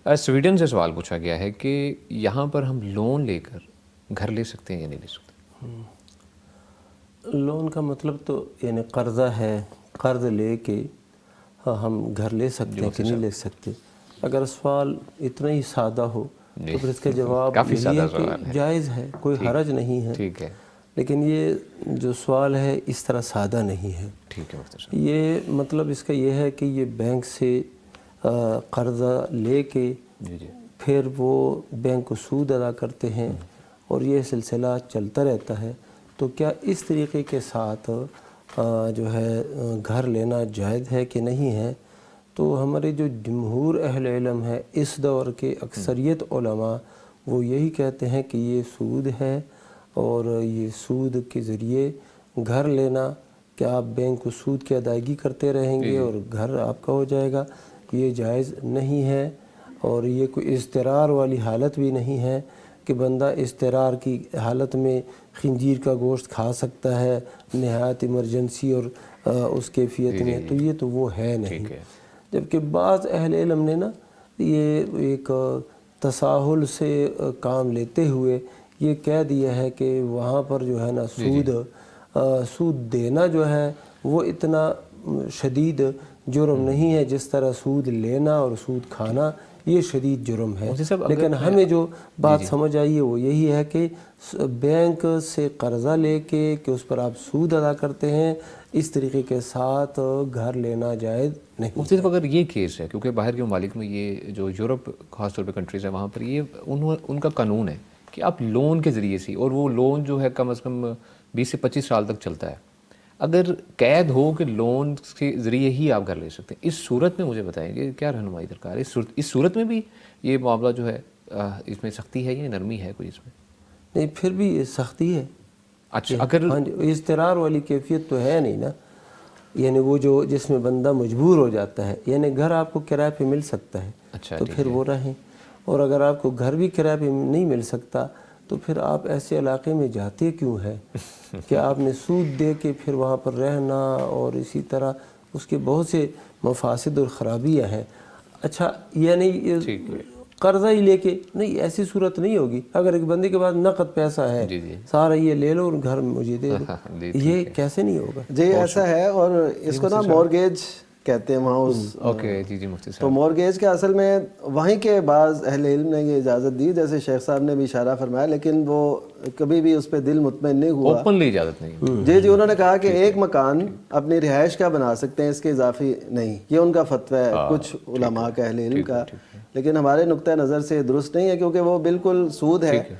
Sweden سے سوال پوچھا گیا ہے کہ یہاں پر ہم لون لے کر گھر لے سکتے ہیں یا نہیں لے سکتے؟ لون کا مطلب تو یعنی قرضہ ہے، قرض لے کے ہم گھر لے سکتے ہیں کہ نہیں لے سکتے؟ اگر سوال اتنا ہی سادہ ہو تو پھر اس کا جواب یہی ہے کہ جائز ہے، کوئی حرج نہیں ہے. ٹھیک ہے. لیکن یہ جو سوال ہے اس طرح سادہ نہیں ہے. ٹھیک ہے مفتی صاحب. یہ مطلب اس کا یہ ہے کہ یہ بینک سے قرضہ لے کے پھر وہ بینک کو سود ادا کرتے ہیں اور یہ سلسلہ چلتا رہتا ہے. تو کیا اس طریقے کے ساتھ جو ہے گھر لینا جائز ہے کہ نہیں ہے؟ تو ہمارے جو جمہور اہل علم ہے اس دور کے اکثریت علماء وہ یہی کہتے ہیں کہ یہ سود ہے، اور یہ سود کے ذریعے گھر لینا کہ آپ بینک کو سود کی ادائیگی کرتے رہیں گے اور گھر آپ کا ہو جائے گا، یہ جائز نہیں ہے. اور یہ کوئی اضطرار والی حالت بھی نہیں ہے کہ بندہ اضطرار کی حالت میں خنزیر کا گوشت کھا سکتا ہے نہایت ایمرجنسی اور اس کیفیت میں، تو یہ تو وہ ہے نہیں. جبکہ بعض اہل علم نے نا یہ ایک تساہل سے کام لیتے ہوئے یہ کہہ دیا ہے کہ وہاں پر جو ہے نا سود دینا جو ہے وہ اتنا شدید جرم نہیں ہے جس طرح سود لینا اور سود کھانا یہ شدید جرم ہے. لیکن ہمیں جو بات سمجھ آئی ہے وہ یہی ہے کہ بینک سے قرضہ لے کے کہ اس پر آپ سود ادا کرتے ہیں، اس طریقے کے ساتھ گھر لینا جائز نہیں. مفتی صاحب اگر یہ کیس ہے، کیونکہ باہر کے ممالک میں یہ جو یورپ خاص طور پہ کنٹریز ہیں وہاں پر یہ ان کا قانون ہے کہ آپ لون کے ذریعے سے، اور وہ لون جو ہے کم از کم 20 سے 25 سال تک چلتا ہے، اگر قید ہو کہ لون کے ذریعے ہی آپ گھر لے سکتے ہیں، اس صورت میں مجھے بتائیں کہ کیا رہنمائی درکار ہے؟ اس صورت میں بھی یہ معاملہ جو ہے اس میں سختی ہے یا نرمی ہے کوئی اس میں؟ نہیں، پھر بھی یہ سختی ہے. اچھا، اگر اضطرار والی کیفیت تو ہے نہیں نا، یعنی وہ جو جس میں بندہ مجبور ہو جاتا ہے، یعنی گھر آپ کو کرائے پہ مل سکتا ہے تو پھر وہ رہیں، اور اگر آپ کو گھر بھی کرائے پہ نہیں مل سکتا تو پھر آپ ایسے علاقے میں جاتے کیوں ہے کہ آپ نے سود دے کے پھر وہاں پر رہنا، اور اسی طرح اس کے بہت سے مفاسد اور خرابیاں ہیں. اچھا، یعنی قرضہ ہی لے کے نہیں، ایسی صورت نہیں ہوگی. اگر ایک بندے کے پاس نقد پیسہ ہے سارا یہ لے لو اور گھر مجھے دے دو، یہ کیسے نہیں ہوگا؟ جی ایسا ہے، اور اس کو نا مورگیج کہتے ہیں وہاں اس. اوکے، جی مفتی صاحب. تو مورگیج کے اصل میں وہیں کے بعض اہل علم نے یہ اجازت دی، جیسے شیخ صاحب نے بھی اشارہ فرمایا، لیکن وہ کبھی بھی اس پہ دل مطمئن نہیں ہوا. اوپنلی اجازت نہیں. جی انہوں نے کہا کہ ایک مکان اپنی رہائش کا بنا سکتے ہیں، اس کے اضافی نہیں. یہ ان کا فتویٰ ہے کچھ علماء کا، اہل علم کا، لیکن ہمارے نقطہ نظر سے درست نہیں ہے، کیونکہ وہ بالکل سود ہے.